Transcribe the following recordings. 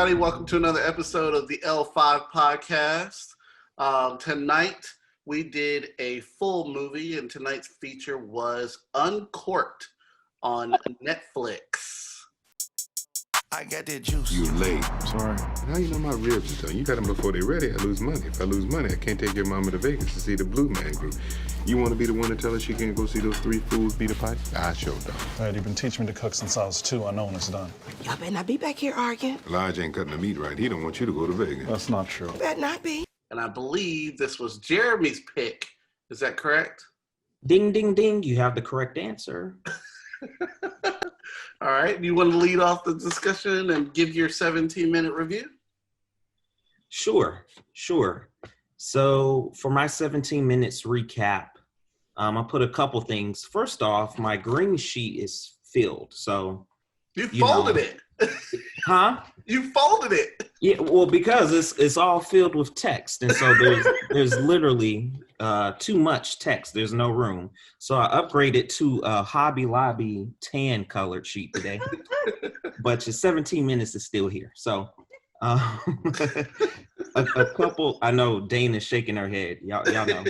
everybody. Welcome to another episode of the L-5 podcast. Tonight, we did a full movie, and tonight's feature was Uncorked on Netflix. I got that juice. You late. Sorry. How you know my ribs are done? You got them before they're ready. I lose money. If I lose money, I can't take your mama to Vegas to see the Blue Man Group. You want to be the one to tell her she can't go see those three fools beat a pipe? I sure don't. Dad, you've been teaching me to cook since I was 2. I know when it's done. Y'all better not be back here arguing. Elijah ain't cutting the meat right. He don't want you to go to Vegas. That's not true. Better not be. And I believe this was Jeremy's pick. Is that correct? Ding, ding, ding. You have the correct answer. All right. Do you want to lead off the discussion and give your 17-minute review? Sure. So for my 17 minutes recap, I put a couple things. First off, my green sheet is filled. So you folded it. Huh? You folded it. Yeah, well, because it's all filled with text. And so there's literally too much text. There's no room. So I upgraded to a Hobby Lobby tan colored sheet today. But your 17 minutes is still here. So a couple, I know Dana's shaking her head. Y'all know.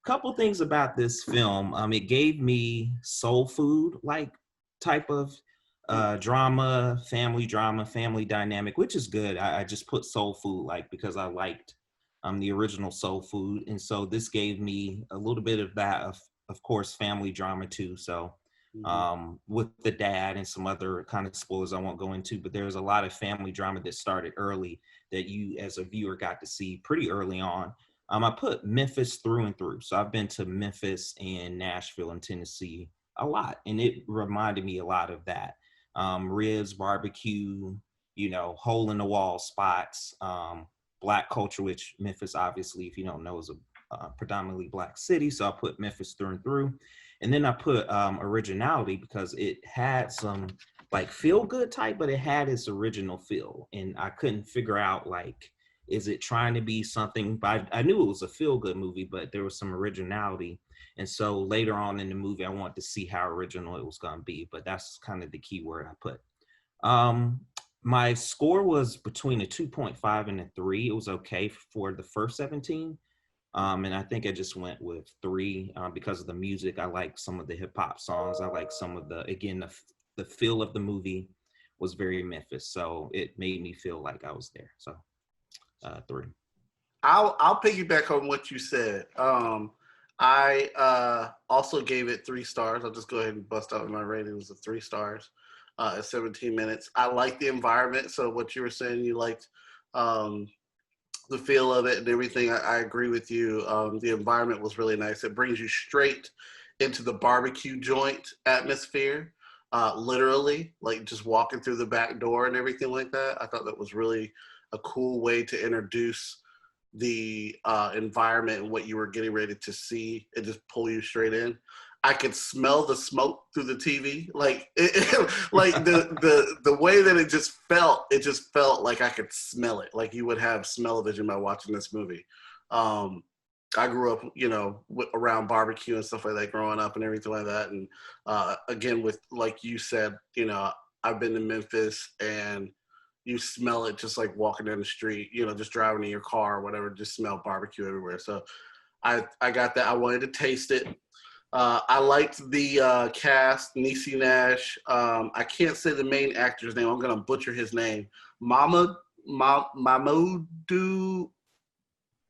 Couple things about this film. It gave me soul food like type of drama, family dynamic, which is good. I just put soul food like because I liked the original soul food, and so this gave me a little bit of that. Of course, family drama too. So with the dad and some other kind of spoilers I won't go into, but there's a lot of family drama that started early that you as a viewer got to see pretty early on. I put Memphis through and through. So I've been to Memphis and Nashville and Tennessee a lot, and it reminded me a lot of that. Ribs, barbecue, hole in the wall spots, Black culture, which Memphis, obviously, if you don't know, is a predominantly Black city. So I put Memphis through and through. And then I put originality because it had some like feel good type, but it had its original feel. And I couldn't figure out is it trying to be something, but I knew it was a feel good movie, but there was some originality. And so later on in the movie, I wanted to see how original it was going to be, but that's kind of the key word I put. My score was between a 2.5 and a 3. It was okay for the first 17. And I think I just went with 3 because of the music. I like some of the hip hop songs. I like some of the feel of the movie was very Memphis. So it made me feel like I was there. So 3. I'll piggyback on what you said. I also gave it 3 stars. I'll just go ahead and bust out my rating. It was 3 stars at 17 minutes. I like the environment. So what you were saying, you liked the feel of it and everything. I agree with you. The environment was really nice. It brings you straight into the barbecue joint atmosphere, literally, like just walking through the back door and everything like that. I thought that was really a cool way to introduce the environment and what you were getting ready to see and just pull you straight in. I could smell the smoke through the TV, like the way that it just felt like I could smell it, like you would have smell-o-vision by watching this movie. I grew up, around barbecue and stuff like that growing up and everything like that. And again, with like you said, I've been to Memphis and you smell it just like walking down the street, just driving in your car or whatever, just smell barbecue everywhere. So I got that. I wanted to taste it. I liked the cast, Niecy, Nash. I can't say the main actor's name. I'm going to butcher his name. Mamoudou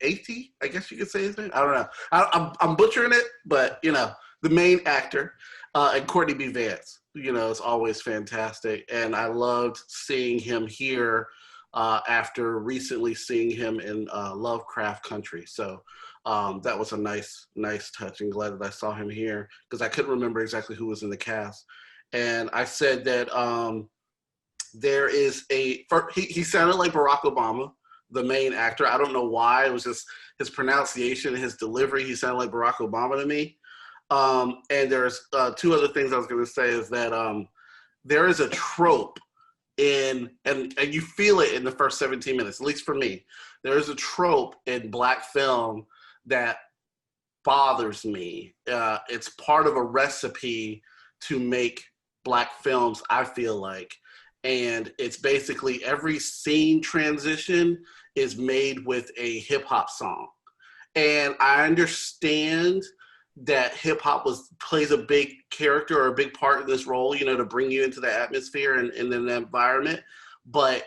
Athie, I guess you could say his name. I don't know. I'm butchering it, but, the main actor, and Courtney Vance, is always fantastic. And I loved seeing him here after recently seeing him in Lovecraft Country. So that was a nice touch, and glad that I saw him here because I couldn't remember exactly who was in the cast. And I said that there is he sounded like Barack Obama, the main actor. I don't know why. It was just his pronunciation, his delivery. He sounded like Barack Obama to me. And there's 2 other things I was going to say is that there is a trope and you feel it in the first 17 minutes, at least for me. There is a trope in Black film that bothers me. It's part of a recipe to make Black films, I feel like. and it's basically every scene transition is made with a hip hop song. And I understand that hip hop plays a big character or a big part in this role, you know, to bring you into the atmosphere and in the environment. But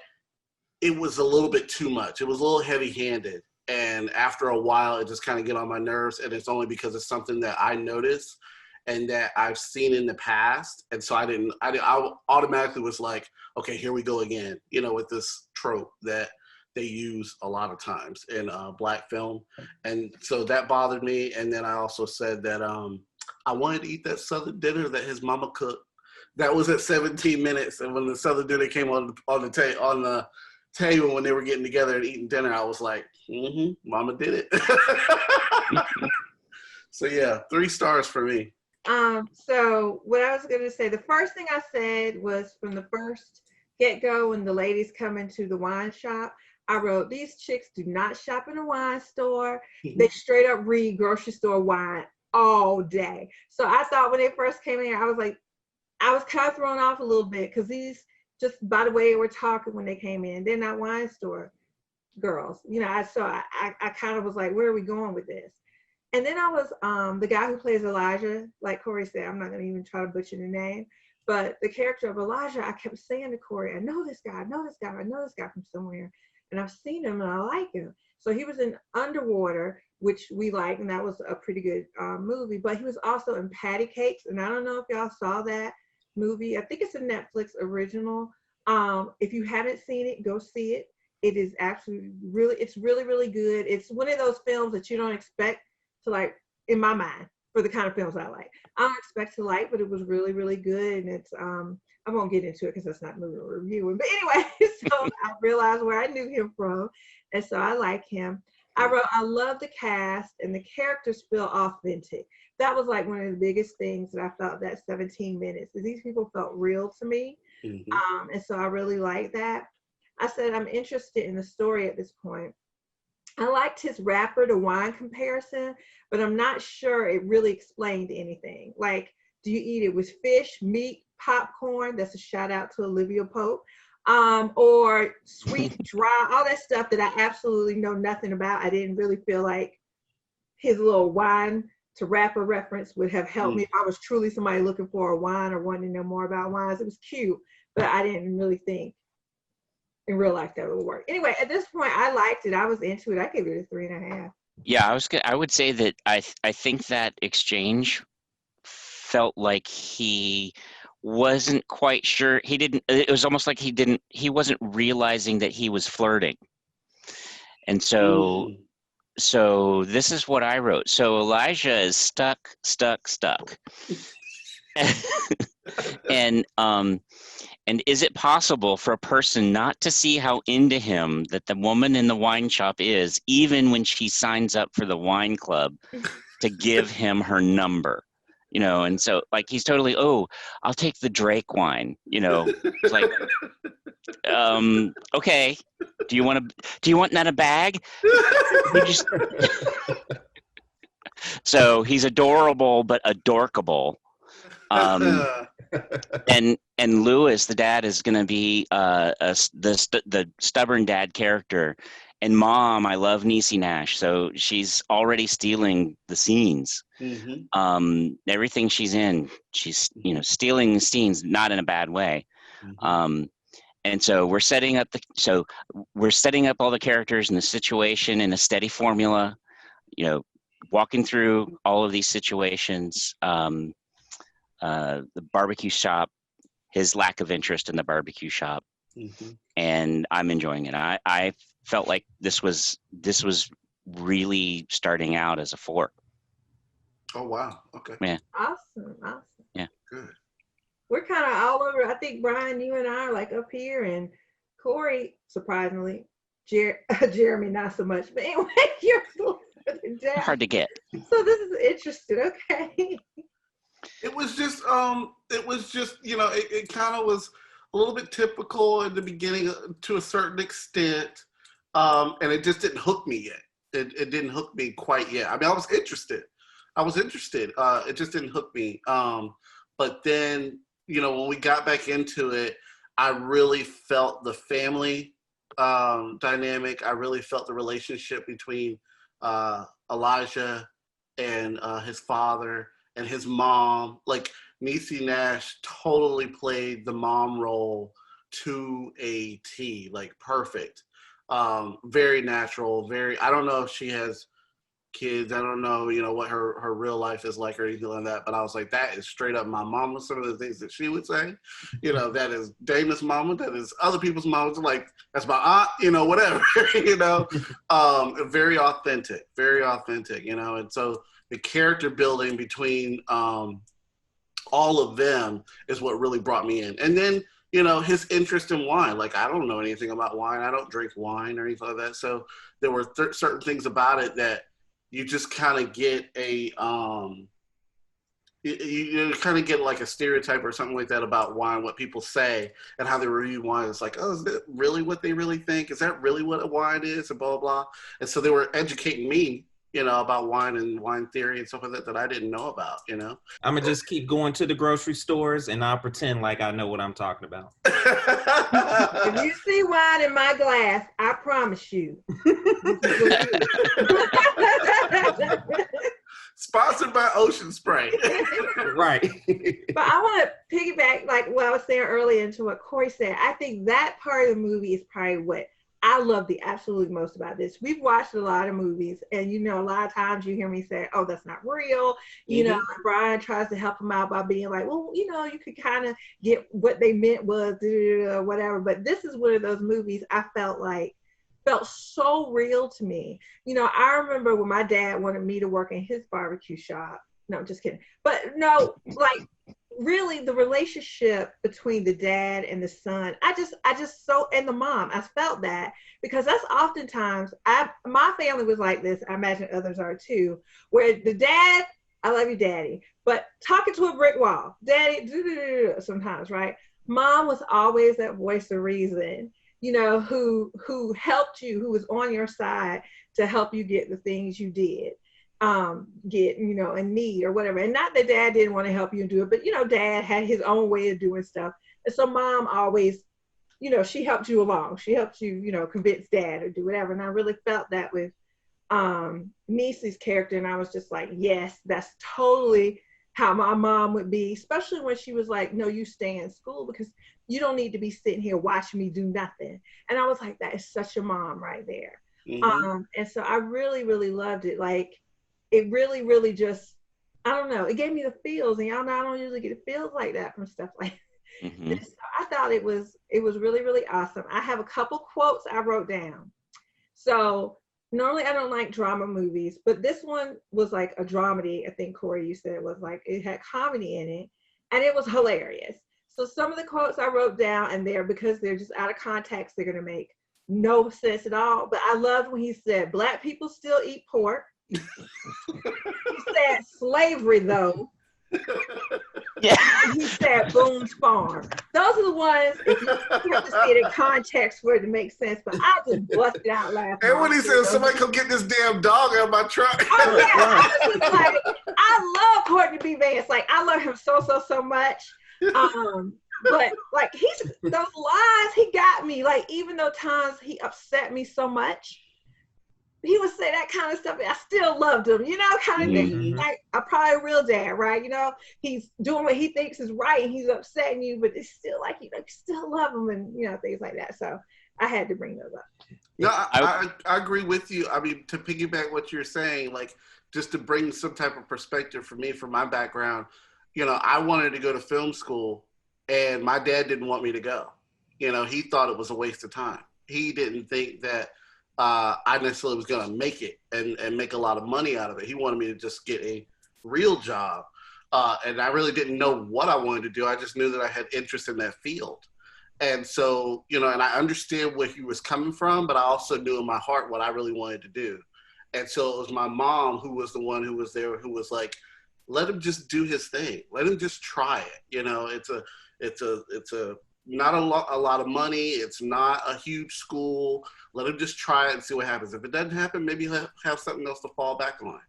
it was a little bit too much. It was a little heavy-handed. And after a while, it just kind of get on my nerves. And it's only because it's something that I noticed and that I've seen in the past. And so I automatically was like, okay, here we go again, you know, with this trope that they use a lot of times in Black film. And so that bothered me. And then I also said that I wanted to eat that Southern dinner that his mama cooked. That was at 17 minutes. And when the Southern dinner came on the table when they were getting together and eating dinner, I was like, mama did it. So yeah, 3 stars for me. So what I was going to say, the first thing I said was from the first get-go when the ladies come into the wine shop, I wrote, these chicks do not shop in a wine store. They straight up read grocery store wine all day. So I thought when they first came in, I was like, I was kind of thrown off a little bit because these, just by the way they were talking when they came in, they're not wine store girls. You know, I kind of was like, where are we going with this? And then I was, the guy who plays Elijah, like Corey said, I'm not going to even try to butcher the name, but the character of Elijah, I kept saying to Corey, I know this guy, I know this guy, I know this guy from somewhere. And I've seen him and I like him. So he was in Underwater, which we like, and that was a pretty good movie. But he was also in Patti Cake, and I don't know if y'all saw that movie. I think it's a Netflix original. If you haven't seen it, go see it. It is actually it's really, really good. It's one of those films that you don't expect to like, in my mind, for the kind of films I like. I don't expect to like, but it was really, really good. And it's, I won't get into it because that's not movie reviewing. But anyway, so I realized where I knew him from. And so I like him. I wrote, I love the cast and the characters feel authentic. That was like one of the biggest things that I felt that 17 minutes. Is these people felt real to me. And so I really like that. I said, I'm interested in the story at this point. I liked his rapper to wine comparison, but I'm not sure it really explained anything. Like, do you eat it with fish, meat, popcorn? That's a shout out to Olivia Pope. Or sweet, dry, all that stuff that I absolutely know nothing about. I didn't really feel like his little wine to rapper reference would have helped me if I was truly somebody looking for a wine or wanting to know more about wines. It was cute, but I didn't really think in real life that would work. Anyway, at this point, I liked it. I was into it. I gave it a 3.5. Yeah, I would say that I think that exchange felt like he wasn't quite sure. It was almost like he wasn't realizing that he was flirting. And so this is what I wrote. So Elijah is stuck. And is it possible for a person not to see how into him that the woman in the wine shop is, even when she signs up for the wine club, to give him her number? You know, and so like he's totally, oh, I'll take the Drake wine. You know, it's like, okay. Do you want that in a bag? So he's adorable but adorkable. And Lewis, the dad, is going to be the stubborn dad character. And Mom, I love Niecy Nash, so she's already stealing the scenes. Everything she's in, she's stealing the scenes, not in a bad way. And so we're setting up all the characters and the situation in a steady formula. Walking through all of these situations. The barbecue shop, his lack of interest in the barbecue shop, and I'm enjoying it. I felt like this was really starting out as a 4. Oh wow! Okay. Yeah. Awesome. Yeah. Good. We're kind of all over. I think Brian, you and I are like up here, and Corey, surprisingly, Jeremy not so much. But anyway, you're a little further down. Hard to get. So this is interesting. Okay. It was just, it kind of was a little bit typical in the beginning to a certain extent, and it just didn't hook me yet. It didn't hook me quite yet. I mean, I was interested. It just didn't hook me. But then, when we got back into it, I really felt the family dynamic. I really felt the relationship between Elijah and his father and his mom. Like Niecy Nash totally played the mom role to a T, like perfect. Very natural, very, I don't know if she has kids. I don't know, what her real life is like or anything like that. But I was like, that is straight up my mama. Some of the things that she would say, that is Dana's mama, that is other people's mamas. Like, that's my aunt, whatever, very authentic, And so the character building between all of them is what really brought me in. And then, his interest in wine. Like, I don't know anything about wine. I don't drink wine or anything like that. So there were certain things about it that you just kind of get a, you kind of get like a stereotype or something like that about wine, what people say and how they review wine. It's like, oh, is that really what they really think? Is that really what a wine is? And blah, blah, blah. And so they were educating me, about wine and wine theory and stuff like that I didn't know about, I'm going to just keep going to the grocery stores and I'll pretend like I know what I'm talking about. If you see wine in my glass, I promise you. Sponsored by Ocean Spray. Right. But I want to piggyback, like what I was saying earlier, into what Corey said. I think that part of the movie is probably what I love the absolute most about this. We've watched a lot of movies, and a lot of times you hear me say, "Oh, that's not real." And Brian tries to help him out by being like, "Well, you could kind of get what they meant was whatever." But this is one of those movies I felt so real to me. I remember when my dad wanted me to work in his barbecue shop. No, just kidding. But no, like really the relationship between the dad and the son, I just and the mom, I felt that because that's oftentimes, my family was like this, I imagine others are too, where the dad, I love you, daddy, but talking to a brick wall, daddy, sometimes, right? Mom was always that voice of reason, who helped you, who was on your side to help you get the things you did. Get, in need or whatever. And not that dad didn't want to help you do it, but, dad had his own way of doing stuff. And so mom always, she helped you along. She helped you, convince dad or do whatever. And I really felt that with Niecy's character. And I was just like, yes, that's totally how my mom would be, especially when she was like, no, you stay in school because you don't need to be sitting here watching me do nothing. And I was like, that is such a mom right there. Mm-hmm. And so I really, really loved it. Like, it really, really just, I don't know, it gave me the feels, and y'all know I don't usually get feels like that from stuff like this. So I thought it was really, really awesome. I have a couple quotes I wrote down. So normally I don't like drama movies, but this one was like a dramedy. I think, Corey, you said it was like, it had comedy in it, and it was hilarious. So some of the quotes I wrote down, and because they're just out of context, they're going to make no sense at all. But I loved when he said, Black people still eat pork. He said slavery though. Yeah. He said Boone's Farm. Those are the ones, if you have to see it in context for it to make sense, but I just busted out laughing. And when he said, somebody come get this damn dog out of my truck. Oh yeah, I was just like, I love Courtney B. Vance. Like, I love him so much. But like, those lines, he got me. Like, even though times he upset me so much, he would say that kind of stuff. I still loved him, kind of thing. Like, probably a real dad, right? He's doing what he thinks is right, and he's upsetting you, but it's still like, you still love him, and things like that. So I had to bring those up. No, I agree with you. I mean, to piggyback what you're saying, like, just to bring some type of perspective for me, from my background, I wanted to go to film school, and my dad didn't want me to go. He thought it was a waste of time. He didn't think that I necessarily was going to make it and make a lot of money out of it. He wanted me to just get a real job. And I really didn't know what I wanted to do. I just knew that I had interest in that field. And so, and I understand where he was coming from, but I also knew in my heart what I really wanted to do. And so it was my mom who was the one who was there, who was like, let him just do his thing. Let him just try it. It's not a lot of money. It's not a huge school. Let him just try it and see what happens. If it doesn't happen, maybe he'll have something else to fall back on.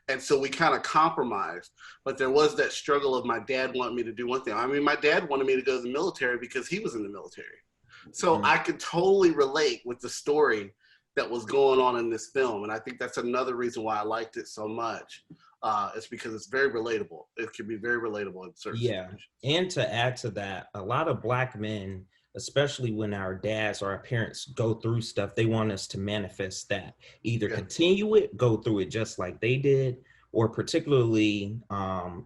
And so we kind of compromised. But there was that struggle of my dad wanting me to do one thing. I mean, my dad wanted me to go to the military because he was in the military. So I could totally relate with the story that was going on in this film. And I think that's another reason why I liked it so much. It's because it's very relatable. It can be very relatable in certain situations. And to add to that, a lot of Black men, especially when our dads or our parents go through stuff, they want us to manifest that. Either continue it, go through it just like they did, or particularly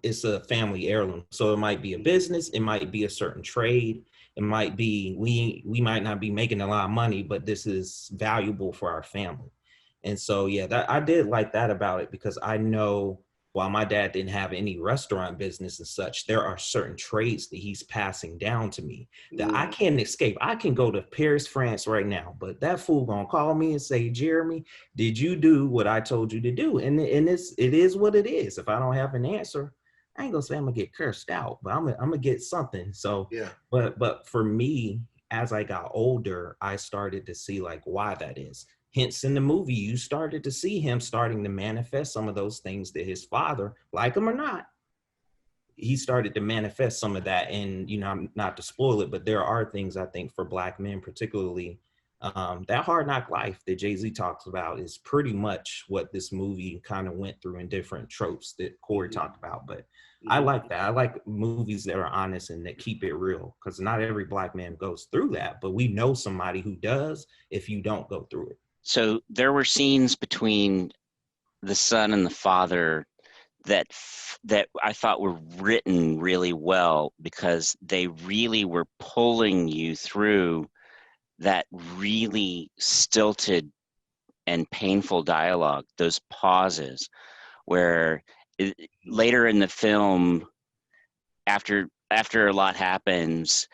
it's a family heirloom. So it might be a business, it might be a certain trade, it might be, we might not be making a lot of money, but this is valuable for our family. And so, yeah, I did like that about it, because I know while my dad didn't have any restaurant business and such, there are certain trades that he's passing down to me that I can't escape. I can go to Paris, France right now, but that fool gonna call me and say, Jeremy, did you do what I told you to do? And it is what it is. If I don't have an answer, I ain't gonna say I'm gonna get cursed out, but I'm gonna get something. So, but for me, as I got older, I started to see like why that is. Hence, in the movie, you started to see him starting to manifest some of those things that his father, like him or not, he started to manifest some of that. And, you know, not to spoil it, but there are things I think for Black men, particularly that hard knock life that Jay-Z talks about is pretty much what this movie kind of went through in different tropes that Corey talked about. But I like that. I like movies that are honest and that keep it real, because not every Black man goes through that, but we know somebody who does if you don't go through it. So there were scenes between the son and the father that I thought were written really well, because they really were pulling you through that really stilted and painful dialogue, those pauses where later in the film, after a lot happens,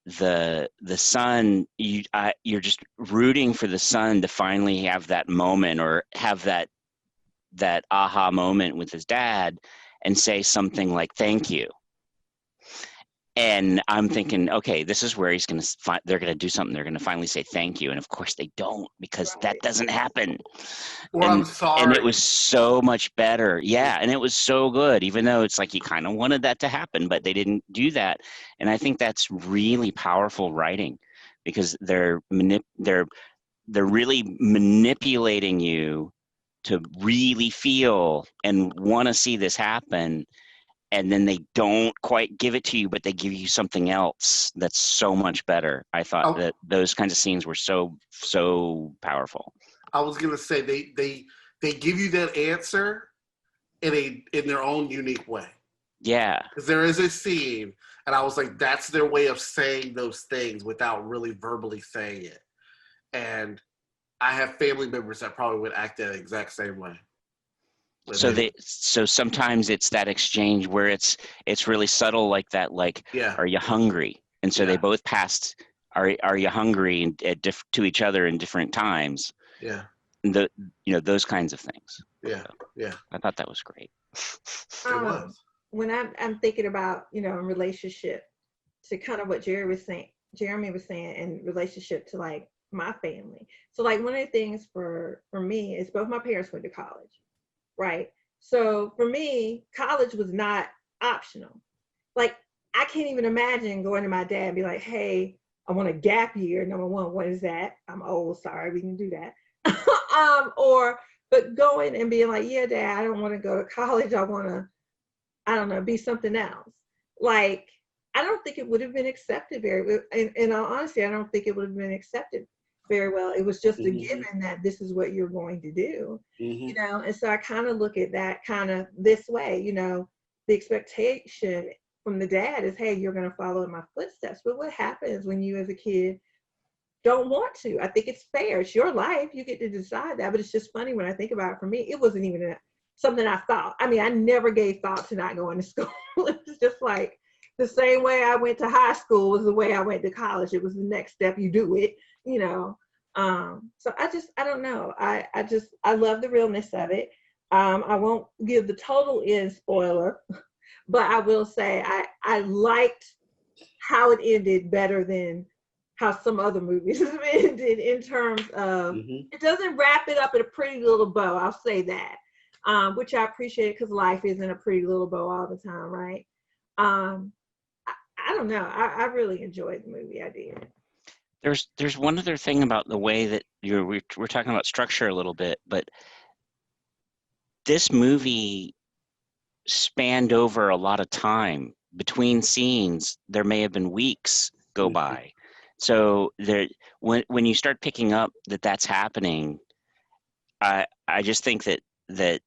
the son, you're just rooting for the son to finally have that moment, or have that aha moment with his dad and say something like thank you. And I'm thinking, okay, this is where they're going to do something. They're going to finally say thank you. And of course they don't, because that doesn't happen. Well, I'm sorry. And it was so much better. Yeah. And it was so good, even though it's like you kind of wanted that to happen, but they didn't do that. And I think that's really powerful writing, because they're really manipulating you to really feel and want to see this happen. And then they don't quite give it to you, but they give you something else that's so much better. I thought that those kinds of scenes were so powerful. I was gonna say they give you that answer in their own unique way. Yeah. Because there is a scene, and I was like, that's their way of saying those things without really verbally saying it. And I have family members that probably would act that exact same way. So sometimes it's that exchange where it's really subtle like that, like, are you hungry? And so they both passed, are you hungry to each other in different times? Yeah. Those kinds of things. Yeah. Yeah. I thought that was great. It was. When I'm thinking about, in relationship to kind of what Jeremy was saying in relationship to like my family. So like one of the things for me is both my parents went to college. Right. So for me, college was not optional. Like, I can't even imagine going to my dad and be like, hey, I want a gap year. Number one, what is that? I'm old. Sorry, we can do that. But going and being like, yeah, Dad, I don't want to go to college. I want to, I don't know, be something else. Like, I don't think it would have been accepted very well. And honestly, I don't think it would have been accepted very well. It was just a given that this is what you're going to do, and so I kind of look at that kind of this way, the expectation from the dad is, hey, you're going to follow in my footsteps. But what happens when you as a kid don't want to? I think it's fair. It's your life. You get to decide that. But it's just funny when I think about it. For me, it wasn't even something I thought. I mean, I never gave thought to not going to school. It was just like the same way I went to high school was the way I went to college. It was the next step. You do it. So I don't know. I love the realness of it. I won't give the total end spoiler, but I will say I liked how it ended better than how some other movies have ended, in terms of it doesn't wrap it up in a pretty little bow. I'll say that. which I appreciate because life isn't a pretty little bow all the time, right? I don't know. I really enjoyed the movie. I did. There's one other thing about the way that we're talking about structure a little bit, but this movie spanned over a lot of time between scenes. There may have been weeks go by, so there when you start picking up that that's happening, I just think that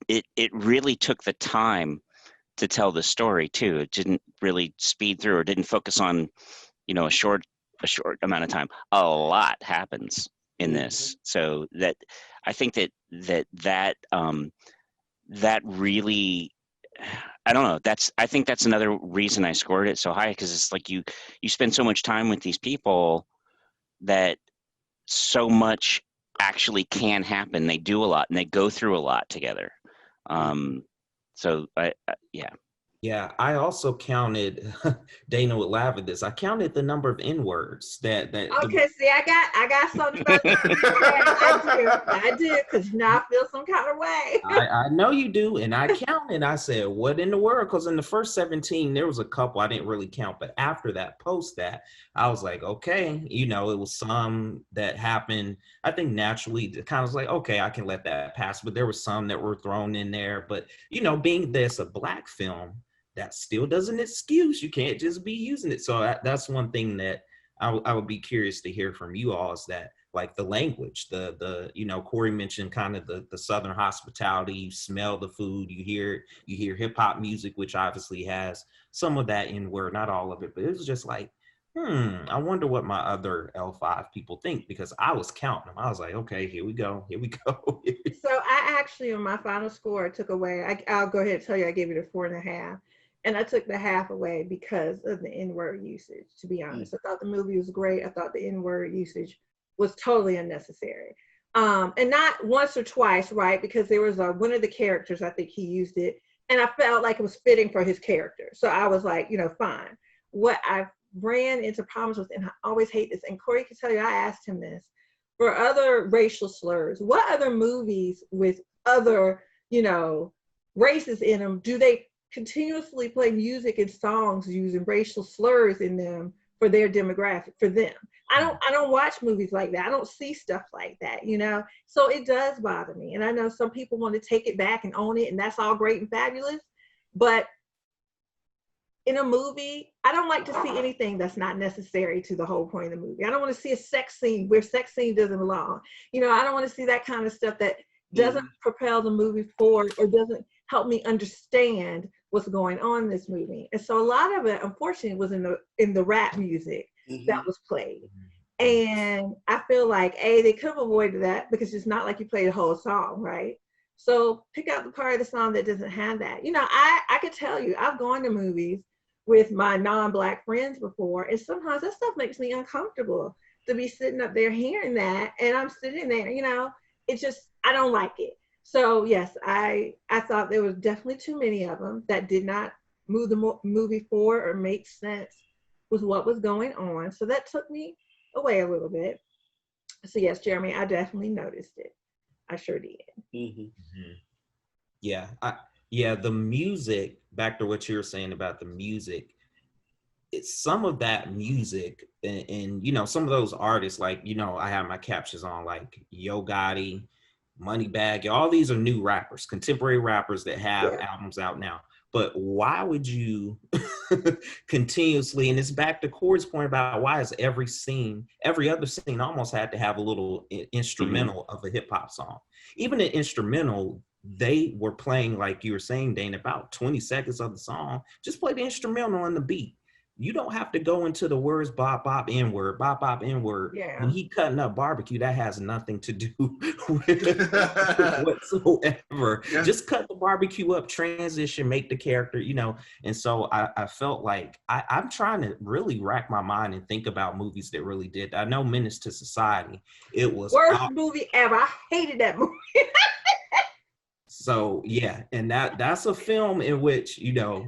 it really took the time to tell the story too. It didn't really speed through or didn't focus on a short amount of time. A lot happens in this, so that I think that really, I don't know. I think that's another reason I scored it so high, because it's like you spend so much time with these people that so much actually can happen. They do a lot and they go through a lot together. So yeah. Yeah, I also counted. Dana would laugh at this. I counted the number of N-words that. Okay, see, I got something about that. I do, because now I feel some kind of way. I know you do, and I counted. I said, "What in the world?" Because in the first 17, there was a couple I didn't really count, but after that, post that, I was like, okay, it was some that happened. I think naturally, it kind of was like, okay, I can let that pass. But there were some that were thrown in there. But being this a Black film, that still doesn't excuse you can't just be using it. So that's one thing that I would be curious to hear from you all, is that, like, the language, the Corey mentioned kind of the Southern hospitality. You smell the food, you hear hip hop music, which obviously has some of that in word, not all of it, but it was just like, I wonder what my other L-5 people think, because I was counting them. I was like, okay, here we go. So I actually, on my final score, took away, I'll go ahead and tell you, I gave it a 4.5. And I took the half away because of the N-word usage, to be honest. I thought the movie was great. I thought the N-word usage was totally unnecessary. And not once or twice, right? Because there was one of the characters, I think he used it, and I felt like it was fitting for his character. So I was like, fine. What I ran into problems with, and I always hate this, and Corey can tell you, I asked him this, for other racial slurs, what other movies with other, races in them do they continuously play music and songs using racial slurs in them for their demographic, for them? I don't watch movies like that. I don't see stuff like that, so it does bother me. And I know some people want to take it back and own it, and that's all great and fabulous, but in a movie, I don't like to see anything that's not necessary to the whole point of the movie. I don't want to see a sex scene where sex scene doesn't belong. I don't want to see that kind of stuff that doesn't propel the movie forward or doesn't help me understand what's going on in this movie. And so a lot of it, unfortunately, was in the rap music that was played. And I feel like, they could have avoided that, because it's not like you play the whole song, right? So pick out the part of the song that doesn't have that. I could tell you, I've gone to movies with my non-Black friends before, and sometimes that stuff makes me uncomfortable to be sitting up there hearing that, and I'm sitting there, it just, I don't like it. So yes, I thought there was definitely too many of them that did not move the movie forward or make sense with what was going on. So that took me away a little bit. So yes, Jeremy, I definitely noticed it. I sure did. Yeah, the music, back to what you were saying about the music, it's some of that music and some of those artists, like, I have my captions on, like Yo Gotti, Moneybagg, all these are new rappers, contemporary rappers that have albums out now. But why would you continuously, and it's back to Corey's point about why is every other scene almost had to have a little instrumental of a hip hop song. Even an instrumental, they were playing, like you were saying, Dane, about 20 seconds of the song. Just play the instrumental and the beat. You don't have to go into the words bop, bop, N-word, bop, bop, N-word. Yeah. When he cutting up barbecue, that has nothing to do with whatsoever. Yeah. Just cut the barbecue up, transition, make the character, And so I felt like I'm trying to really rack my mind and think about movies that really did. I know Menace to Society. It was worst movie ever. I hated that movie. So yeah, and that's a film in which,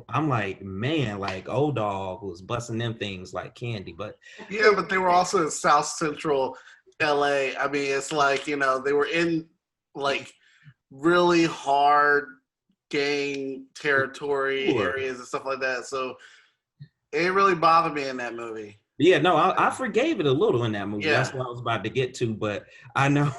I'm like, man, like Old Dog was busting them things like candy. But yeah, but they were also in South Central LA. I mean, it's like, they were in like really hard gang territory Sure. areas and stuff like that. So it didn't really bother me in that movie. Yeah, no, I forgave it a little in that movie. Yeah. That's what I was about to get to, but I know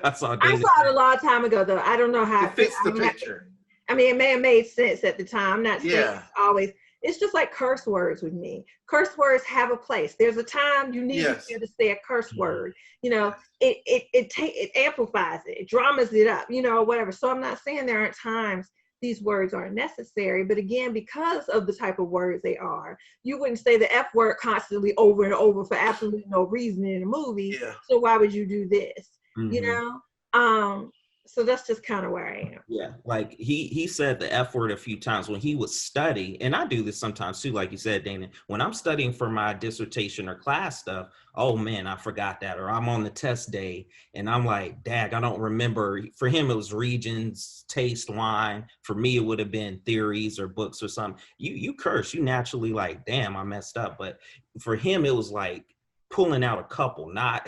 I saw I Dana. saw it a long time ago, though. I don't know how It fits the I mean, picture. I mean, it may have made sense at the time. I'm not saying Yeah. it's always. It's just like curse words with me. Curse words have a place. There's a time you need Yes. to be able to say a curse word. You know, it amplifies it, it dramas it up. You know, whatever. So I'm not saying there aren't times these words aren't necessary, but again, because of the type of words they are, you wouldn't say the F word constantly over and over for absolutely no reason in a movie. Yeah. So why would you do this? You Mhm. know. So that's just kind of where I am. Yeah, like he said the F word a few times when he would study, and I do this sometimes too, like you said, Dana. When I'm studying for my dissertation or class stuff, oh man, I forgot that, or I'm on the test day and I'm like, dag, I don't remember. For him, it was regions, taste, wine. For me, it would have been theories or books or something. You curse, you naturally like, damn, I messed up. But for him, it was like pulling out a couple, not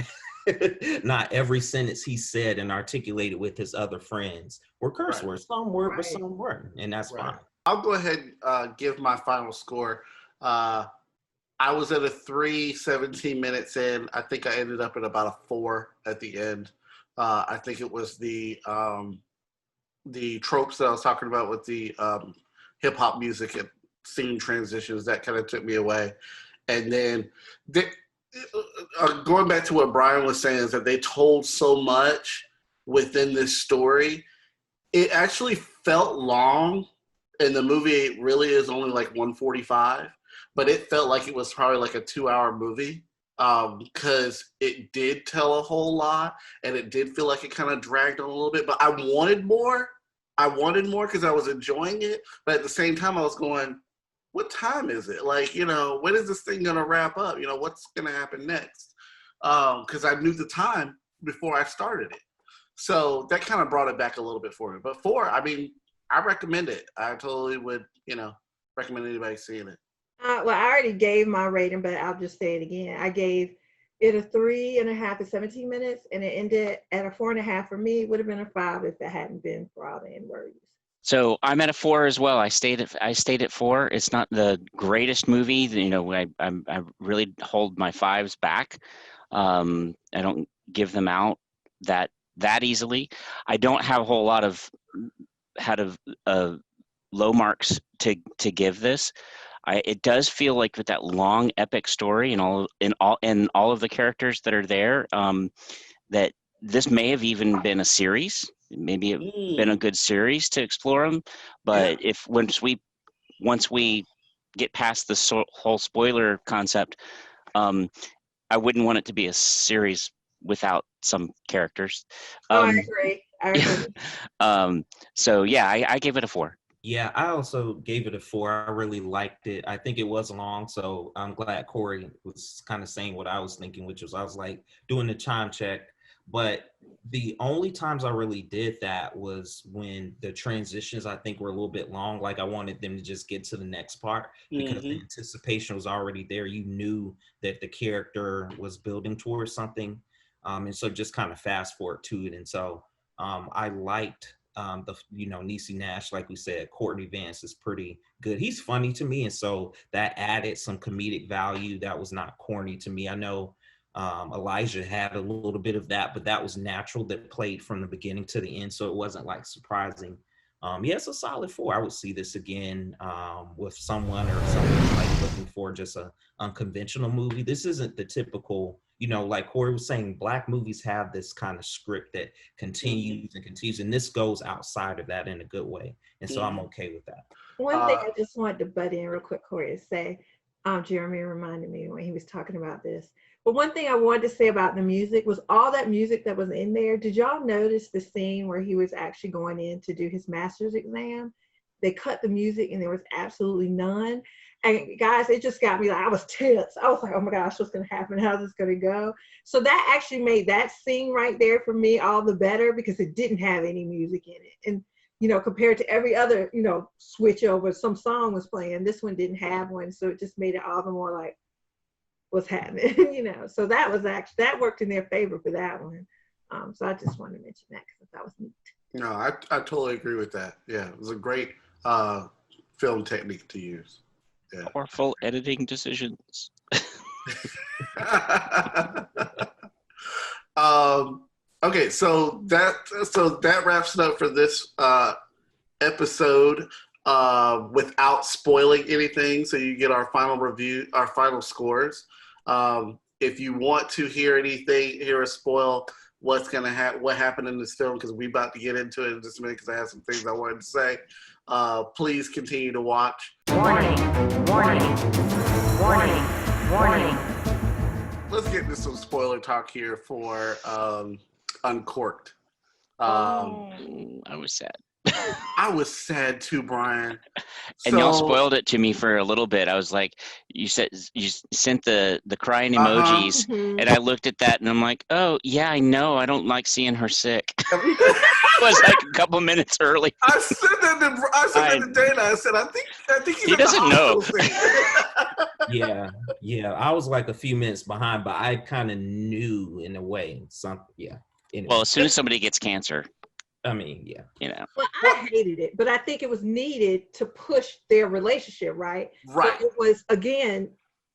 not every sentence he said and articulated with his other friends were curse Right. words. Some were, Right. but some weren't, and that's Right. fine. I'll go ahead and give my final score. I was at a 3, 17 minutes in. I think I ended up at about a 4 at the end. I think it was the tropes that I was talking about with the hip hop music and scene transitions that kind of took me away. And then going back to what Brian was saying is that they told so much within this story. It actually felt long, and the movie really is only like 145, but it felt like it was probably like a 2-hour movie because it did tell a whole lot, and it did feel like it kind of dragged on a little bit, but I wanted more. I wanted more because I was enjoying it, but at the same time I was going, what time is it? Like, you know, when is this thing going to wrap up? You know, what's going to happen next? Because I knew the time before I started it. So that kind of brought it back a little bit for me. But 4, I mean, I recommend it. I totally would, you know, recommend anybody seeing it. Well, I already gave my rating, but I'll just say it again. I gave it a 3.5 at 17 minutes, and it ended at a 4.5 for me. It would have been a 5 if it hadn't been for all the N-words. So I'm at a 4 as well. I stayed at 4. It's not the greatest movie. You know, I really hold my 5s back. I don't give them out that easily. I don't have a whole lot of low marks to give this. It does feel like with that long epic story and all of the characters that are there, that this may have even been a series. Maybe it been a good series to explore them. But if once we get past the whole spoiler concept, I wouldn't want it to be a series without some characters. I agree. So yeah, I gave it a 4. Yeah, I also gave it a 4. I really liked it. I think it was long, so I'm glad Corey was kind of saying what I was thinking, which was I was like doing the time check. But the only times I really did that was when the transitions, I think, were a little bit long. Like I wanted them to just get to the next part because the anticipation was already there. You knew that the character was building towards something. And so just kind of fast forward to it. And so I liked Niecy Nash, like we said. Courtney Vance is pretty good. He's funny to me. And so that added some comedic value that was not corny to me. I know Elijah had a little bit of that, but that was natural, that played from the beginning to the end, so it wasn't like surprising. Yeah, it's a solid 4. I would see this again with someone or someone like looking for just a unconventional movie. This isn't the typical, like Corey was saying, Black movies have this kind of script that continues and continues, and this goes outside of that in a good way, and so I'm okay with that. One thing I just wanted to butt in real quick, Corey, is say, Jeremy reminded me when he was talking about this. But one thing I wanted to say about the music was all that music that was in there. Did y'all notice the scene where he was actually going in to do his master's exam? They cut the music and there was absolutely none. And guys, it just got me like, I was tense. I was like, oh my gosh, what's going to happen? How's this going to go? So that actually made that scene right there for me all the better because it didn't have any music in it. And compared to every other, switch over, some song was playing. This one didn't have one. So it just made it all the more like, what's happening, So that worked in their favor for that one. So I just wanted to mention that because that was neat. No, I totally agree with that. Yeah, it was a great film technique to use. Yeah. Powerful editing decisions. Okay, so that wraps it up for this episode without spoiling anything. So you get our final review, our final scores. If you want to hear anything, hear a spoil what's gonna what happened in this film, because we're about to get into it in just a minute, because I have some things I wanted to say. Please continue to watch. Warning, warning, warning, warning. Let's get into some spoiler talk here for Uncorked. I was sad. I was sad too, Brian. And y'all spoiled it to me for a little bit. I was like, you sent the crying emojis, and I looked at that, and I'm like, oh yeah, I know. I don't like seeing her sick. It was like a couple minutes early. I said that to Dana. I said, I think he's he doesn't know. Yeah. I was like a few minutes behind, but I kind of knew in a way. Anyway. Well, as soon as somebody gets cancer, I mean, yeah. you know. Well, I hated it, but I think it was needed to push their relationship, right? Right. So it was, again,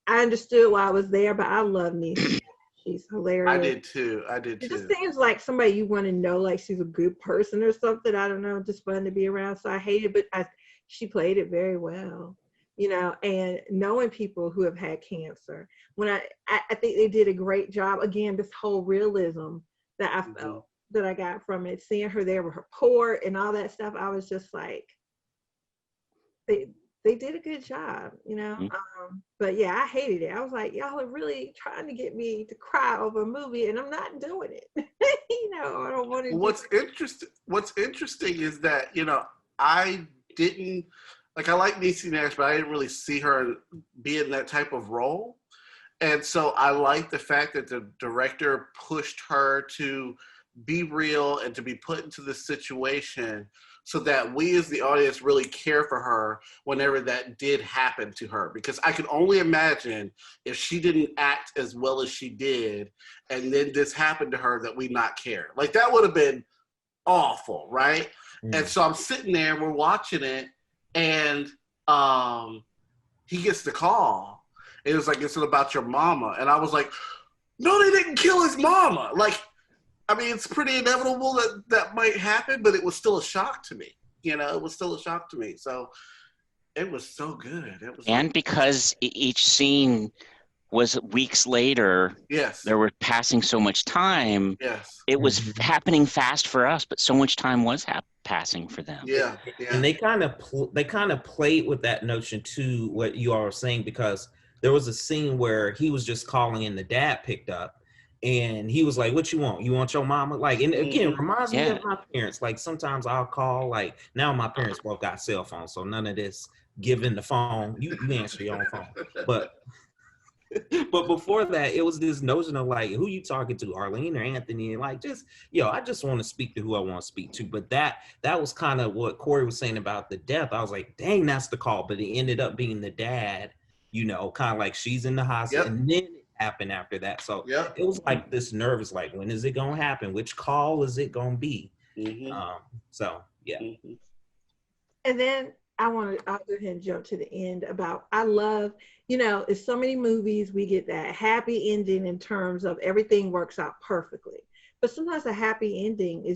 I understood why I was there, but I love Niecy. She's hilarious. I did too. It just seems like somebody you want to know, like she's a good person or something. I don't know, just fun to be around. So I hate it, but she played it very well, you know, and knowing people who have had cancer. When I think they did a great job. Again, this whole realism that I felt that I got from it, seeing her there with her port and all that stuff, I was just like, they did a good job, you know. But yeah, I hated it. I was like, y'all are really trying to get me to cry over a movie, and I'm not doing it. You know, I don't want to. What's interesting is that, you know, I didn't like. I like Niecy Nash, but I didn't really see her be in that type of role, and so I like the fact that the director pushed her to be real and to be put into the situation so that we as the audience really care for her whenever that did happen to her. Because I could only imagine if she didn't act as well as she did and then this happened to her, that we not care. Like, that would have been awful, right? And so I'm sitting there, we're watching it, and he gets the call. It was like, it's about your mama. And I was like, no, they didn't kill his mama. Like, I mean, it's pretty inevitable that might happen, but it was still a shock to me. You know, it was still a shock to me. So it was so good. And because each scene was weeks later, yes, there were passing so much time. Yes, it was happening fast for us, but so much time was passing for them. Yeah. And they kind of played with that notion too, what you all were saying, because there was a scene where he was just calling and the dad picked up. And he was like, what you want? You want your mama? Like, and again, it reminds me of my parents. Like, sometimes I'll call, like, now my parents both got cell phones, so none of this giving the phone. You answer your own phone. But before that, it was this notion of, like, who you talking to, Arlene or Anthony? And, like, just, I just want to speak to who I want to speak to. But that was kind of what Corey was saying about the death. I was like, dang, that's the call. But it ended up being the dad, kind of like she's in the hospital. Yep. And then happen after that. So it was like this nervous, like, when is it gonna happen? Which call is it gonna be? So yeah. And then I'll go ahead and jump to the end about, I love, it's so many movies we get that happy ending in terms of everything works out perfectly. But sometimes a happy ending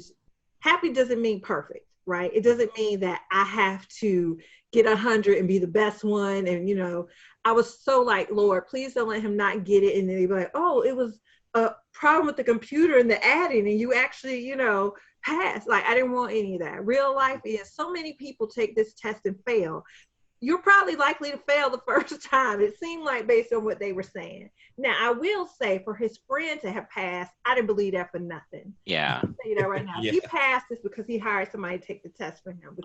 happy doesn't mean perfect, right? It doesn't mean that I have to get 100 and be the best one. And, I was so like, Lord, please don't let him not get it. And then he'd be like, oh, it was a problem with the computer and the adding, and you actually, passed. Like, I didn't want any of that. Real life is so many people take this test and fail. You're probably likely to fail the first time. It seemed like, based on what they were saying. Now, I will say, for his friend to have passed, I didn't believe that for nothing. Yeah. I'll tell you that right now. He passed this because he hired somebody to take the test for him.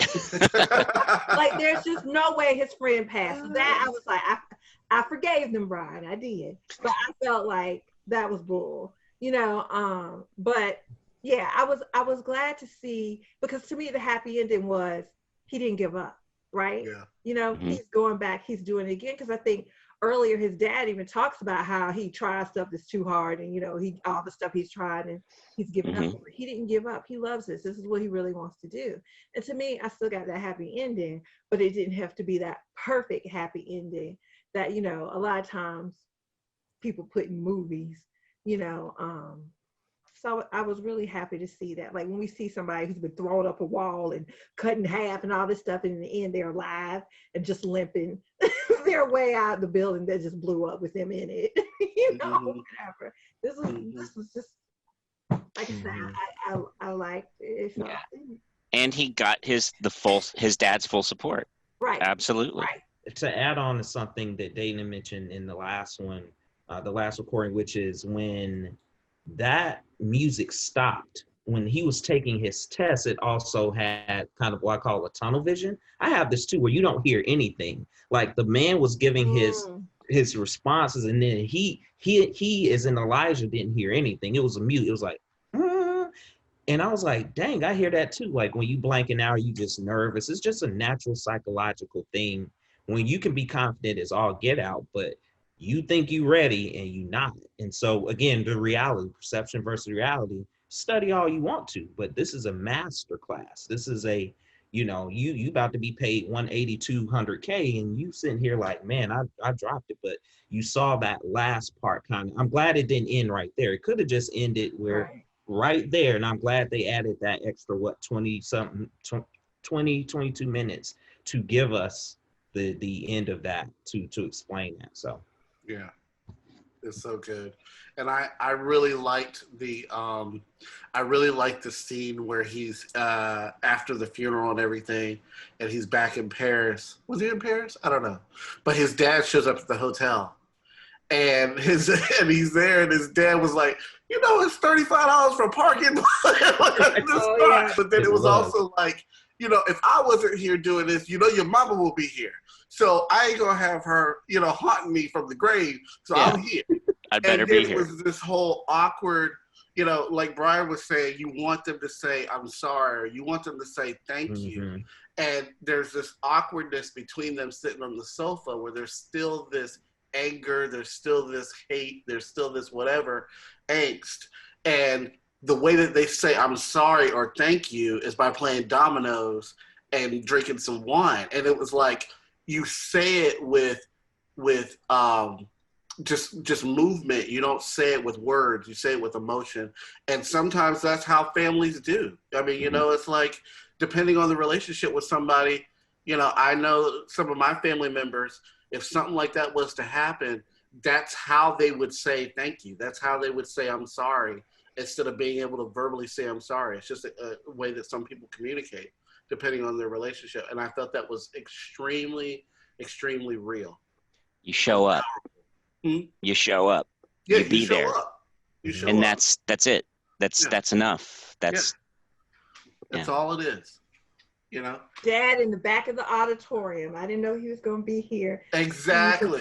Like, there's just no way his friend passed. So that, I was like, I forgave them, Brian. I did. But I felt like that was bull. But yeah, I was glad to see, because to me the happy ending was he didn't give up, right? Yeah. He's going back, he's doing it again, because I think earlier, his dad even talks about how he tries stuff that's too hard, and all the stuff he's tried and he's given up. He didn't give up. He loves this. This is what he really wants to do. And to me, I still got that happy ending, but it didn't have to be that perfect happy ending that a lot of times people put in movies. So I was really happy to see that. Like when we see somebody who's been thrown up a wall and cut in half and all this stuff, and in the end they're alive and just limping their way out of the building that just blew up with them in it. Whatever. This was just like I said, I liked it. Yeah. And he got his dad's full support. Right. Absolutely. Right. To add on to something that Dana mentioned in the last one, the last recording, which is when that music stopped. When he was taking his test, it also had kind of what I call a tunnel vision. I have this too, where you don't hear anything. Like the man was giving his responses, and then he as in Elijah didn't hear anything. It was a mute. It was like, and I was like, dang, I hear that too. Like when you blanking out, you just nervous. It's just a natural psychological thing. When you can be confident as all get out, but you think you ready and you not. And so again, the reality, perception versus reality, study all you want to, but this is a master class. This is a, you about to be paid 180, 200K, and you sitting here like, man, I dropped it. But you saw that last part kind of, I'm glad it didn't end right there. It could have just ended where right there. And I'm glad they added that extra, 22 minutes to give us the end of that to explain that. So yeah, it's so good. And I really liked the scene where he's after the funeral and everything, and he's back in Paris. Was he in Paris? I don't know. But his dad shows up at the hotel, and he's there, and his dad was like, it's $35 for parking. But then it was also like, if I wasn't here doing this, your mama will be here. So I ain't gonna have her, haunting me from the grave. So I'm here. I'd better be here. It was this whole awkward, like Brian was saying, you want them to say, I'm sorry. You want them to say, thank you. And there's this awkwardness between them sitting on the sofa where there's still this anger, there's still this hate, there's still this whatever angst. And the way that they say, I'm sorry or thank you is by playing dominoes and drinking some wine. And it was like, you say it with just movement. You don't say it with words. You say it with emotion. And sometimes that's how families do. I mean, it's like, depending on the relationship with somebody, I know some of my family members, if something like that was to happen, that's how they would say thank you. That's how they would say I'm sorry, instead of being able to verbally say I'm sorry. It's just a way that some people communicate, depending on their relationship. And I felt that was extremely, extremely real. You show up. You show up. Yeah, you be there. You show and up. that's it. That's enough. That's all it is. Dad in the back of the auditorium. I didn't know he was going to be here. Exactly.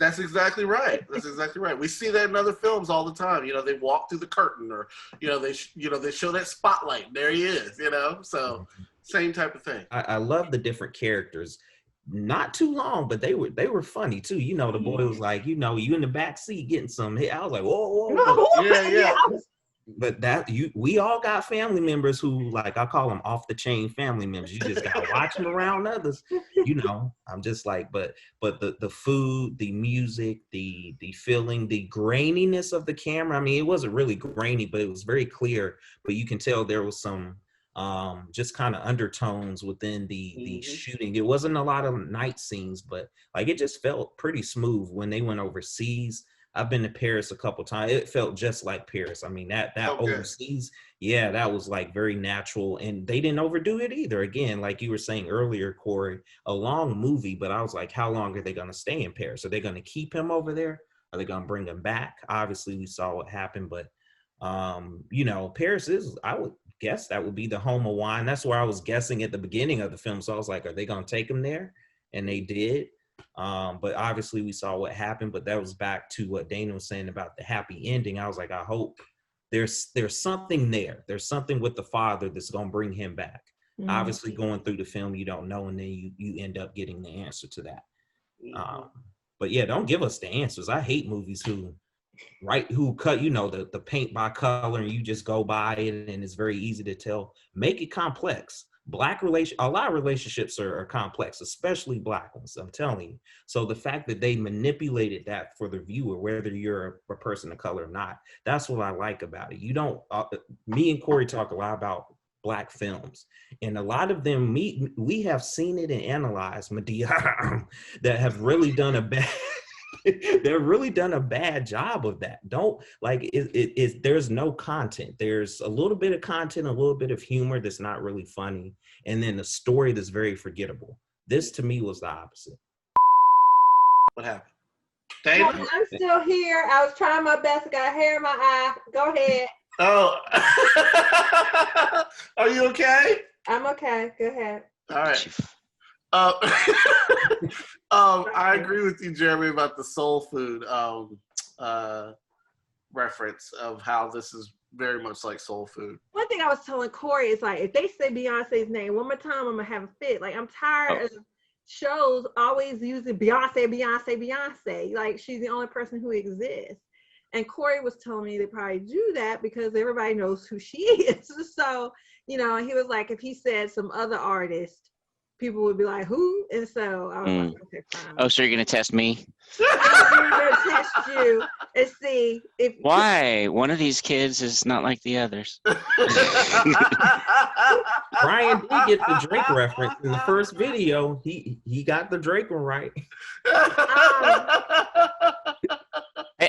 That's exactly right. That's exactly right. We see that in other films all the time. They walk through the curtain, or they show that spotlight. There he is. So same type of thing. I love the different characters. Not too long, but they were funny too. The boy was like, you in the back seat getting some hit. I was like, whoa. Yeah. But we all got family members who, like, I call them off the chain family members. You just gotta watch them around others. I'm just like, but the food, the music, the feeling, the graininess of the camera. I mean, it wasn't really grainy, but it was very clear. But you can tell there was some just kind of undertones within the shooting. It wasn't a lot of night scenes, but like it just felt pretty smooth when they went overseas. I've been to Paris a couple times. It felt just like Paris. I mean, that overseas, that was like very natural, and they didn't overdo it either. Again, like you were saying earlier, Corey, a long movie, but I was like, how long are they going to stay in Paris? Are they going to keep him over there? Are they going to bring him back? Obviously, we saw what happened, but Paris is, I would guess that would be the home of wine. That's where I was guessing at the beginning of the film. So I was like, are they going to take him there? And they did. But obviously we saw what happened, but that was back to what Dana was saying about the happy ending. I was like, I hope there's something there. There's something with the father that's going to bring him back. Obviously going through the film, you don't know. And then you end up getting the answer to that. But yeah, don't give us the answers. I hate movies who cut, the paint by color and you just go by it and it's very easy to tell. Make it complex. A lot of relationships are complex, especially Black ones, I'm telling you. So the fact that they manipulated that for the viewer, whether you're a person of color or not, that's what I like about it. You don't, me and Corey talk a lot about Black films, and a lot of them, we have seen it and analyzed, Medea, that have really done a bad they've really done a bad job of that. Don't like it there's no content. There's a little bit of content, a little bit of humor that's not really funny, and then a story that's very forgettable. This to me was the opposite. What happened? No, David? I'm still here. I was trying my best. I got hair in my eye. Go ahead. Oh. Are you okay? I'm okay. Go ahead. All right. I agree with you, Jeremy, about the soul food reference of how this is very much like soul food. One thing I was telling Corey is like, if they say Beyonce's name one more time, I'm gonna have a fit. Like, I'm tired of shows always using Beyonce. Like, she's the only person who exists. And Corey was telling me they probably do that because everybody knows who she is. So, he was like, if he said some other artist, people would be like, who? And so I was like, okay, fine. Oh, so you're going to test me? I'm going to test you and see if... Why? One of these kids is not like the others. Brian did get the Drake reference in the first video. He got the Drake one right.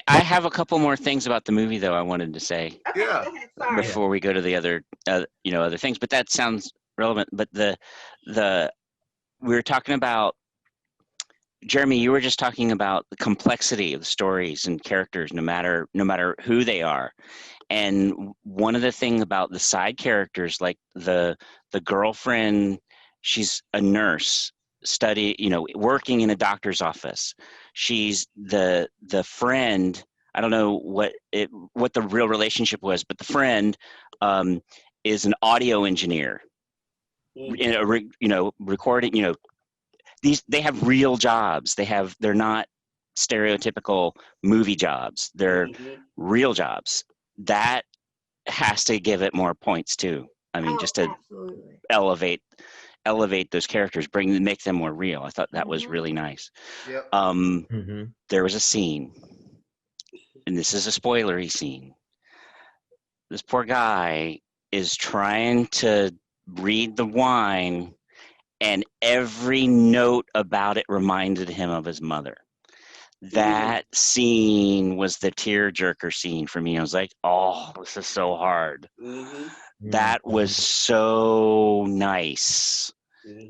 I have a couple more things about the movie, though, I wanted to say. Okay, Yeah. go ahead, sorry. Before we go to the other, other things. But that sounds relevant. But we were talking about, Jeremy, you were just talking about the complexity of the stories and characters, no matter who they are. And one of the things about the side characters, like the girlfriend, she's a nurse, working in a doctor's office. She's the friend. I don't know what the real relationship was, but the friend is an audio engineer. Recording. They have real jobs. They're not stereotypical movie jobs. They're real jobs. That has to give it more points too. I mean, just to absolutely elevate those characters, make them more real. I thought that was really nice. Yep. There was a scene, and this is a spoilery scene. This poor guy is trying to read the wine, and every note about it reminded him of his mother. That scene was the tearjerker scene for me. I was like, oh, this is so hard. That was so nice.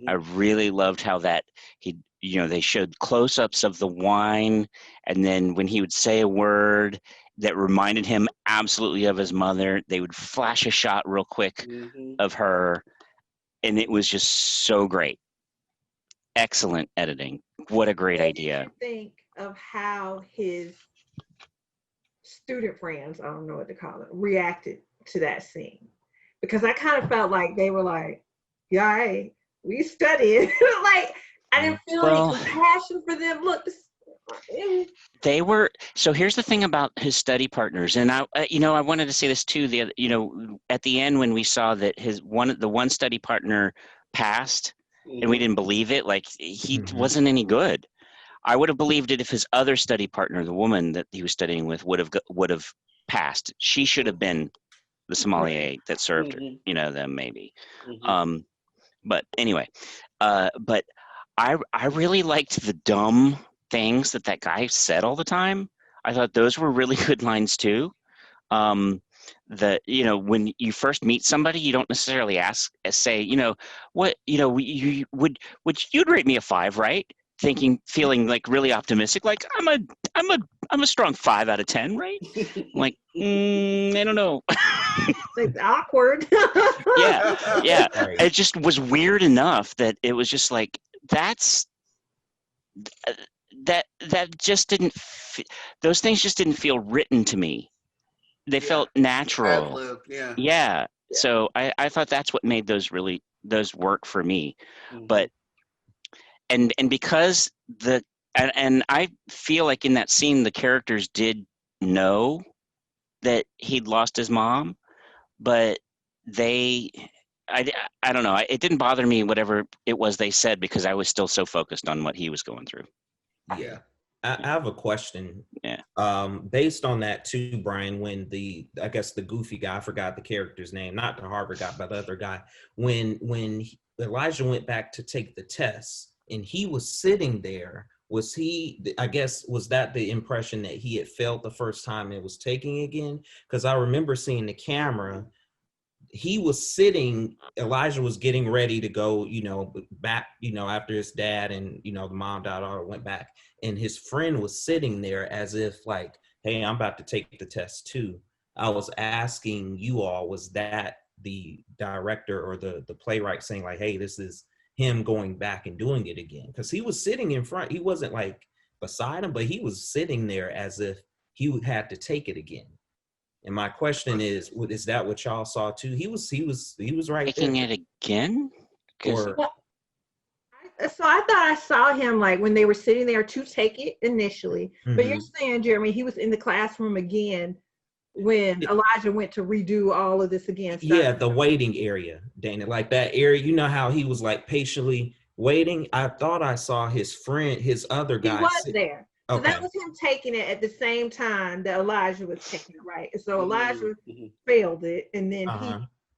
I really loved how that they showed close-ups of the wine, and then when he would say a word that reminded him absolutely of his mother, they would flash a shot real quick of her, and it was just so great. Excellent editing. What a great idea. Think of how his student friends, I don't know what to call it, reacted to that scene. Because I kind of felt like they were like, yeah, hey, we studied. Like, I didn't feel any compassion for them. Look, they were. So here's the thing about his study partners, and I wanted to say this too. At the end when we saw that the one study partner passed, and we didn't believe it, like he wasn't any good. I would have believed it if his other study partner, the woman that he was studying with, would have passed. She should have been the sommelier that served her, them maybe. But anyway, but I really liked the dumb things that guy said all the time. I thought those were really good lines too. When you first meet somebody, you don't necessarily say, what, you'd rate me a 5, right? Feeling like really optimistic, like I'm a strong 5 out of 10, right? Like, I don't know. It's awkward. Yeah. Right. It just was weird enough that it was just like, that just didn't, those things just didn't feel written to me. They felt natural. Yeah. So I thought that's what made those work for me. But, and because the and I feel like in that scene the characters did know that he'd lost his mom, but I don't know. It didn't bother me whatever it was they said because I was still so focused on what he was going through. Yeah. I have a question. Yeah. Based on that too, Brian, when I guess the goofy guy, I forgot the character's name, not the Harvard guy, but the other guy, when Elijah went back to take the test and he was sitting there, was that the impression that he had felt the first time it was taking again? Because I remember seeing the camera. He was sitting, Elijah was getting ready to go, back, after his dad and, the mom died or went back. And his friend was sitting there as if like, hey, I'm about to take the test too. I was asking you all, was that the director or the playwright saying like, hey, this is him going back and doing it again? Because he was sitting in front. He wasn't like beside him, but he was sitting there as if he had to take it again. And my question is that what y'all saw too? He was right Taking there. it again? Or, So I thought I saw him like when they were sitting there to take it initially. But you're saying, Jeremy, he was in the classroom again when Elijah went to redo all of this again. Yeah, the waiting area, Dana, like that area. You know how he was like patiently waiting? I thought I saw his friend, his other guy. He was there. So Okay. that was him taking it at the same time that Elijah was taking it, right? And so Elijah failed it, and then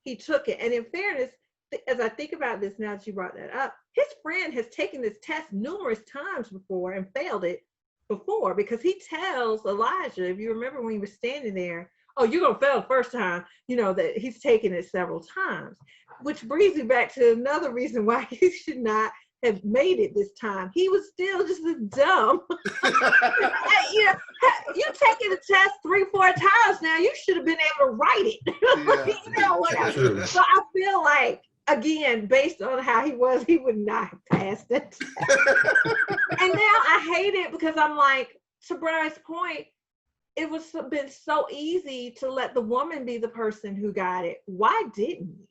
he took it. And in fairness, as I think about this now that you brought that up, his friend has taken this test numerous times before and failed it before, because he tells Elijah, if you remember when he was standing there, oh, you're going to fail the first time, that he's taken it several times, which brings me back to another reason why he should not have made it this time. He was still just as dumb. You taking the test 3-4 times now, you should have been able to write it. Whatever. So I feel like, again, based on how he was, he would not have passed it. And now I hate it because I'm like, to Brian's point, it was been so easy to let the woman be the person who got it. Why didn't you?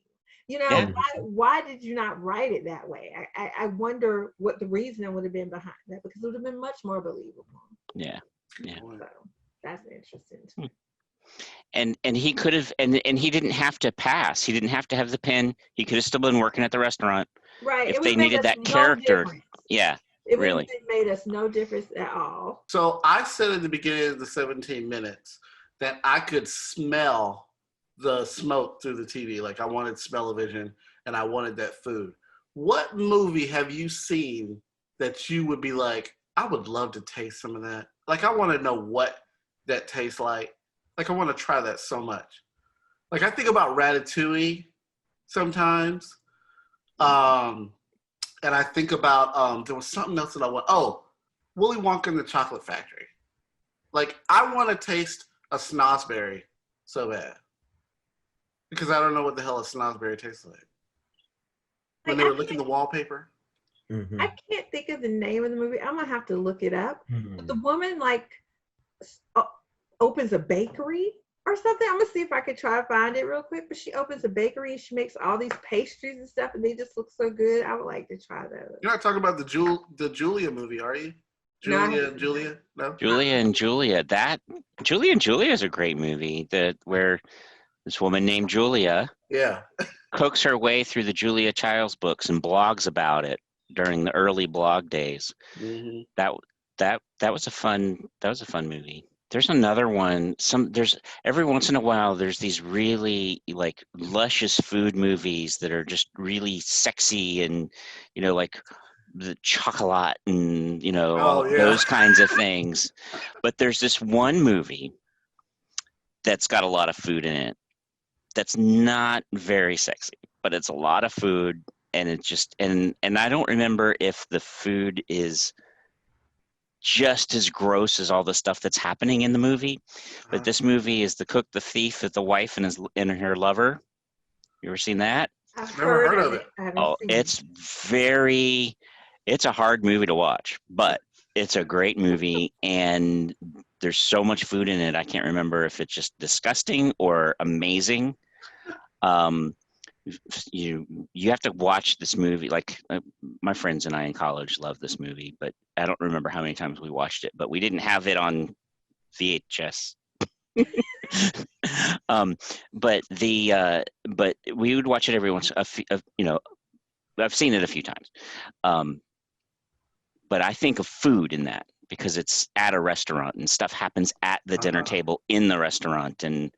Why did you not write it that way? I wonder what the reason would have been behind that, because it would have been much more believable. Yeah. So that's interesting too. And he could have, and he didn't have to pass. He didn't have to have the pin. He could have still been working at the restaurant. Right. If they needed that character. Yeah. It really would have made us no difference at all. So I said at the beginning of the 17 minutes that I could smell the smoke through the TV. Like I wanted smell-o-vision and I wanted that food. What movie have you seen that you would be like, I would love to taste some of that? Like I want to know what that tastes like. Like I want to try that so much. Like I think about Ratatouille sometimes. And I think about, there was something else that I want. Oh, Willy Wonka and the Chocolate Factory. Like I want to taste a snozzberry so bad. Because I don't know what the hell a snozzberry tastes like. When they were licking the wallpaper. I can't think of the name of the movie. I'm gonna have to look it up. But the woman opens a bakery or something. I'm gonna see if I can try to find it real quick. But she opens a bakery and she makes all these pastries and stuff, and they just look so good. I would like to try those. You're not talking about the Julia movie, are you? Julia and Julia? No. Julia and Julia. Julia and Julia is a great movie. Where this woman named Julia cooks her way through the Julia Childs books and blogs about it during the early blog days. That was a fun movie. There's another one. There's every once in a while there's these really like luscious food movies that are just really sexy and like the Chocolat and those kinds of things. But there's this one movie that's got a lot of food in it that's not very sexy, but it's a lot of food, and it's just and I don't remember if the food is just as gross as all the stuff that's happening in the movie. But this movie is The Cook, the Thief, the wife and her lover. You ever seen that? I've never heard of it. It's a hard movie to watch, but it's a great movie, and there's so much food in it. I can't remember if it's just disgusting or amazing. you have to watch this movie. Like my friends and I in college loved this movie, but I don't remember how many times we watched it. But we didn't have it on VHS. But we would watch it every once. I've seen it a few times. But I think of food in that because it's at a restaurant and stuff happens at the dinner table in the restaurant, and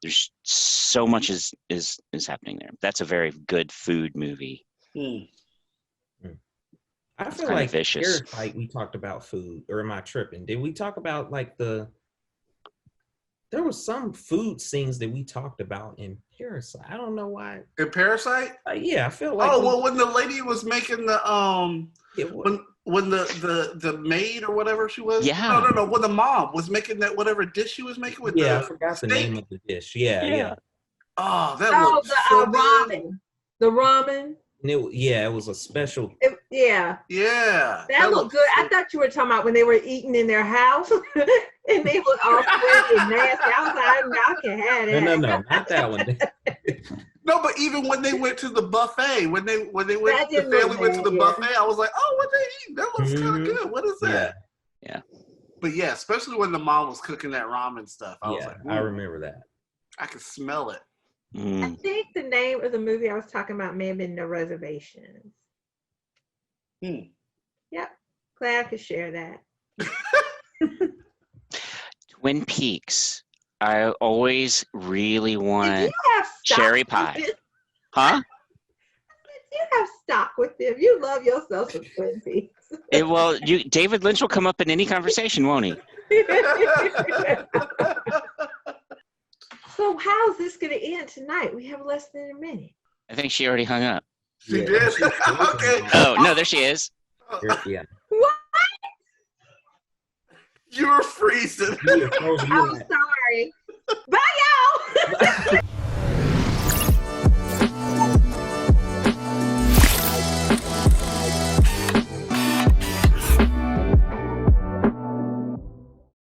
there's so much is happening there. That's a very good food movie. I feel kind like of vicious. Parasite, we talked about food, or am I tripping? Did we talk about like there was some food scenes that we talked about in Parasite. I don't know why. In Parasite? Yeah, I feel like. When the lady was making the when the maid or whatever she was. Yeah. No. When the mom was making that whatever dish she was making with I forgot the name of the dish. Yeah. Oh, that looked so good. Ramen. The ramen. And it was a special. Yeah. That looked good. I thought you were talking about when they were eating in their house and they looked all sweaty and nasty. I was like, I can have that. No, not that one. No, but even when they went to the buffet, when they went, the family went to the buffet, I was like, oh, what they eating? That looks kind of good. What is that? Yeah. But yeah, especially when the mom was cooking that ramen stuff. I was like, I remember that. I could smell it. I think the name of the movie I was talking about may have been The Reservation. Yep. Glad I could share that. Twin Peaks. I always really want cherry pie. Huh? You have stock with them. You love yourself some Twin Peaks. David Lynch will come up in any conversation, won't he? So how's this going to end tonight? We have less than a minute. I think she already hung up. She did? Okay. Oh, no, there she is. Yeah. What? You were freezing. I'm sorry. Bye, y'all.